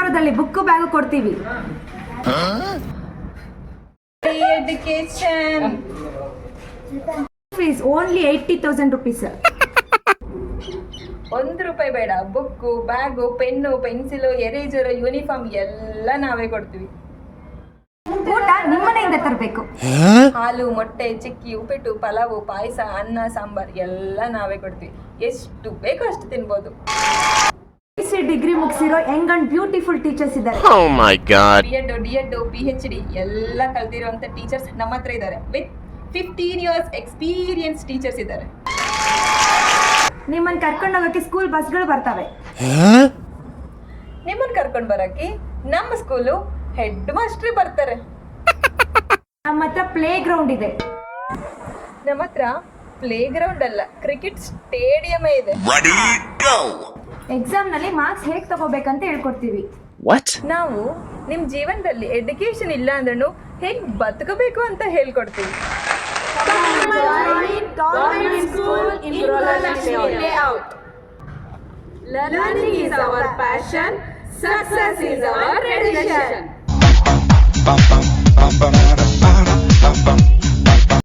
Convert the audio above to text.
ಸಾವಿರದಲ್ಲಿ book bag ಕೊಡ್ತೀವಿ. Education fees only 80,000 rupees. ₹1 ಬೇಡ. Book, bag, pen, pencil, eraser, uniform ಎಲ್ಲ ನಾವೇ ಕೊಡ್ತೀವಿ. ಊಟ ನಿಮ್ಮನೆಯಿಂದ ತರಬೇಕು. ಹಾಲು, ಮೊಟ್ಟೆ, ಚಿಕ್ಕಿ, ಉಪ್ಪಿಟ್ಟು, ಪಲಾವು, ಪಾಯಸ, ಅನ್ನ, ಸಾಂಬಾರ್ ಎಲ್ಲ ನಾವೇ ಕೊಡ್ತೀವಿ. ಎಷ್ಟು ಬೇಕೋ ಅಷ್ಟು ತಿನ್ಬೋದು. ಡಿಗ್ರಿ ಮುಗಿಸಿರೋ ಯಂಗ್ ಅಂಡ್ ಬ್ಯೂಟಿಫುಲ್ ಟೀಚರ್ಸ್ ಇದ್ದಾರೆ. B.Ed, PhD ಎಲ್ಲ ಕಲ್ತಿರುವಂತ ಟೀಚರ್ಸ್ ನಮ್ಮ ಹತ್ರ ಇದ್ದಾರೆ. ವಿತ್ 15 years ಎಕ್ಸ್ಪೀರಿಯನ್ಸ್ ಟೀಚರ್ಸ್ ಇದ್ದಾರೆ. ನಿಮ್ಮನ್ನ ಕರ್ಕೊಂಡು ಹೋಗಕ್ಕೆ ಸ್ಕೂಲ್ ಬಸ್ಗಳು ಬರ್ತವೆ. ನಿಮ್ಮನ್ನ ಕರ್ಕೊಂಡು ಬರಕ್ಕೆ ನಮ್ಮ ಸ್ಕೂಲು ಹೆಡ್ ಮಾಸ್ಟ್ರೇ ಬರ್ತಾರೆ. ನಮ್ಮ ಹತ್ರ ಪ್ಲೇ ಗ್ರೌಂಡ್ ಇದೆ. ನಮ್ಮ ಹತ್ರ ಪ್ಲೇ ಗ್ರೌಂಡ್ ಅಲ್ಲ, ಕ್ರಿಕೆಟ್ ಸ್ಟೇಡಿಯಮೇ ಇದೆ. ಎಕ್ಸಾಮ್ ನಲ್ಲಿ ಮಾರ್ಕ್ಸ್ ಹೇಗೆ ತಗೋಬೇಕಂತ ಹೇಳ್ಕೊಡ್ತೀವಿ. ನಾವು ನಿಮ್ಮ ಜೀವನದಲ್ಲಿ ಎಜುಕೇಶನ್ ಇಲ್ಲ ಅಂದ್ರೂ ಹೇಗೆ ಬದುಕಬೇಕು ಅಂತ ಹೇಳ್ಕೊಡ್ತೀವಿ. Learning is our passion, success is our